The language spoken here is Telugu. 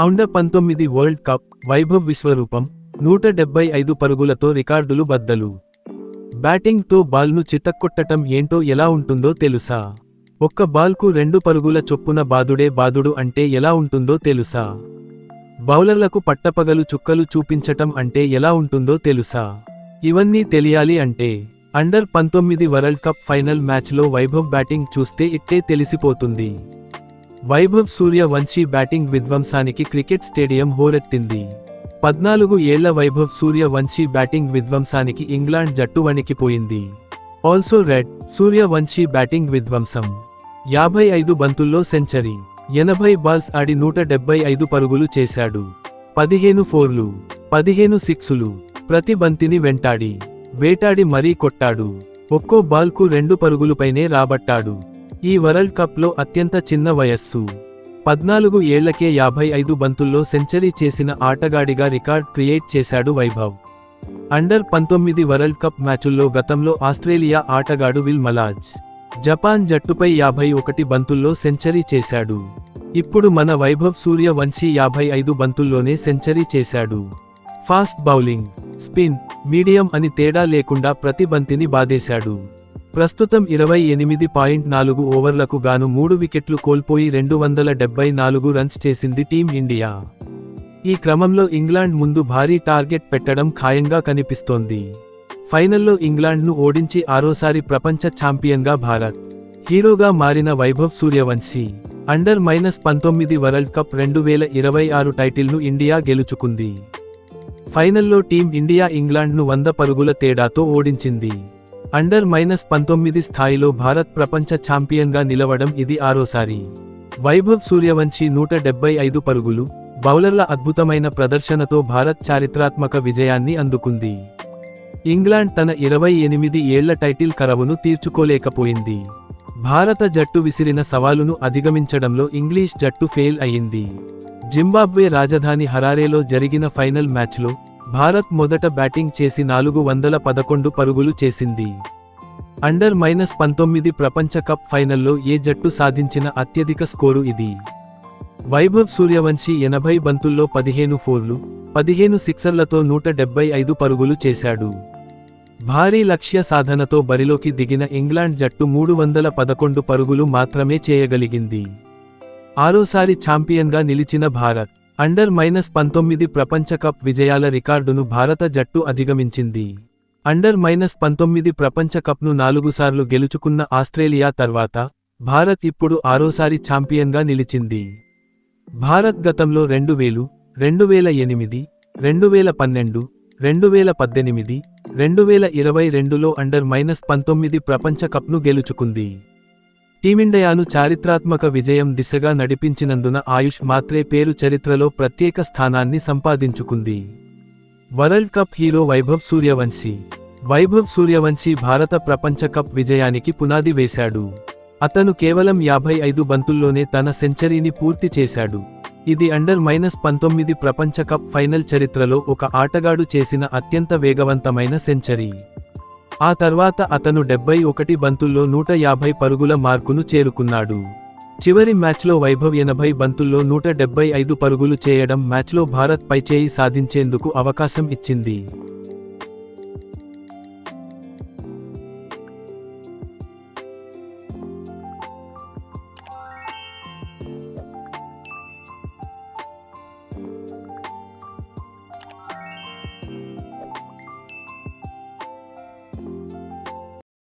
అండర్ 19 వరల్డ్ కప్ వైభవ్ విశ్వరూపం 175 పరుగులతో రికార్డులు బద్దలు. బ్యాటింగ్తో బాల్ను చితక్కొట్టటం ఏంటో ఎలా ఉంటుందో తెలుసా? ఒక్క బాల్కు 2 పరుగుల చొప్పున బాదుడే బాదుడు అంటే ఎలా ఉంటుందో తెలుసా? బౌలర్లకు పట్టపగలు చుక్కలు చూపించటం అంటే ఎలా ఉంటుందో తెలుసా? ఇవన్నీ తెలియాలి అంటే అండర్ 19 వరల్డ్ కప్ ఫైనల్ మ్యాచ్లో వైభవ్ బ్యాటింగ్ చూస్తే ఇట్టే తెలిసిపోతుంది. వైభవ్ సూర్యవంశీ బ్యాటింగ్ విధ్వంసానికి క్రికెట్ స్టేడియం హోరెత్తింది. 14 ఏళ్ల వైభవ్ సూర్యవంశీ బ్యాటింగ్ విధ్వంసానికి ఇంగ్లాండ్ జట్టు వణికిపోయింది. ఆల్సో రెడ్ సూర్యవంశీ బ్యాటింగ్ విధ్వంసం 55 బంతుల్లో సెంచరీ, 80 బాల్స్ ఆడి 175 పరుగులు చేశాడు. 15 ఫోర్లు, 15 సిక్సులు, ప్రతి బంతిని వేటాడి మరీ కొట్టాడు. ఒక్కో బాల్కు 2 పరుగులపైనే రాబట్టాడు. ఈ వరల్డ్ కప్లో అత్యంత చిన్న వయస్సు 14 ఏళ్లకే 55 బంతుల్లో సెంచరీ చేసిన ఆటగాడిగా రికార్డ్ క్రియేట్ చేశాడు వైభవ్. అండర్ 19 వరల్డ్ కప్ మ్యాచుల్లో గతంలో ఆస్ట్రేలియా ఆటగాడు విల్ మలాజ్ జపాన్ జట్టుపై 51 బంతుల్లో సెంచరీ చేశాడు. ఇప్పుడు మన వైభవ్ సూర్యవంశీ 55 బంతుల్లోనే సెంచరీ చేశాడు. ఫాస్ట్ బౌలింగ్, స్పిన్, మీడియం అని తేడా లేకుండా ప్రతి బంతిని బాదేశాడు. ప్రస్తుతం 28.4 ఓవర్లకు గాను 3 వికెట్లు కోల్పోయి 274 రన్స్ చేసింది టీమిండియా. ఈ క్రమంలో ఇంగ్లాండ్ ముందు భారీ టార్గెట్ పెట్టడం ఖాయంగా కనిపిస్తోంది. ఫైనల్లో ఇంగ్లాండ్ను ఓడించి 6సారి ప్రపంచ ఛాంపియన్గా భారత్ హీరోగా మారిన Vaibhav Suryavanshi under 19 world cup 2026 టైటిల్ను ఇండియా గెలుచుకుంది. ఫైనల్లో టీం ఇండియా ఇంగ్లాండ్ను 100 పరుగుల తేడాతో ఓడించింది. అండర్ 19 స్థాయిలో భారత్ ప్రపంచ ఛాంపియన్గా నిలవడం ఇది 6సారి. వైభవ్ సూర్యవంశీ 175 పరుగులు, బౌలర్ల అద్భుతమైన ప్రదర్శనతో భారత్ చారిత్రాత్మక విజయాన్ని అందుకుంది. ఇంగ్లాండ్ తన 28 ఏళ్ల టైటిల్ కరవును తీర్చుకోలేకపోయింది. భారత జట్టు విసిరిన సవాలును అధిగమించడంలో ఇంగ్లీష్ జట్టు ఫెయిల్ అయింది. జింబాబ్వే రాజధాని హరారేలో జరిగిన ఫైనల్ మ్యాచ్లో భారత్ మొదట బ్యాటింగ్ చేసి 411 పరుగులు చేసింది. అండర్ 19 ప్రపంచ కప్ ఫైనల్లో ఏ జట్టు సాధించిన అత్యధిక స్కోరు ఇది. వైభవ్ సూర్యవంశీ 80 బంతుల్లో 15 ఫోర్లు, 15 సిక్సర్లతో 175 పరుగులు చేశాడు. భారీ లక్ష్య సాధనతో బరిలోకి దిగిన ఇంగ్లాండ్ జట్టు 311 పరుగులు మాత్రమే చేయగలిగింది. 6సారి ఛాంపియన్గా నిలిచిన భారత్ అండర్ 19 ప్రపంచ కప్ విజయాల రికార్డును భారత జట్టు అధిగమించింది. అండర్ 19 ప్రపంచ కప్ను 4 సార్లు గెలుచుకున్న ఆస్ట్రేలియా తర్వాత భారత్ ఇప్పుడు 6సారి ఛాంపియన్గా నిలిచింది. భారత్ గతంలో 2000, 2008, 2012, 2018, 2022లో అండర్ 19 ప్రపంచ కప్ను గెలుచుకుంది. టీమిండియాను చారిత్రాత్మక విజయం దిశగా నడిపించినందున ఆయుష్ మాత్రే పేరు చరిత్రలో ప్రత్యేక స్థానాన్ని సంపాదించుకుంది. World cup hero Vaibhav Suryavanshi. Vaibhav Suryavanshi భారత ప్రపంచ కప్ విజయానికి పునాది వేశాడు. అతను కేవలం 55 బంతుల్లోనే తన సెంచరీని పూర్తి చేశాడు. ఇది అండర్ 19 ప్రపంచ కప్ ఫైనల్ చరిత్రలో ఒక ఆటగాడు చేసిన అత్యంత వేగవంతమైన సెంచరీ. ఆ తర్వాత అతను 71 బంతుల్లో 150 పరుగుల మార్కును చేరుకున్నాడు. చివరి మ్యాచ్లో వైభవ్ 80 బంతుల్లో 175 పరుగులు చేయడం మ్యాచ్లో భారత్ పైచేయి సాధించేందుకు అవకాశం ఇచ్చింది.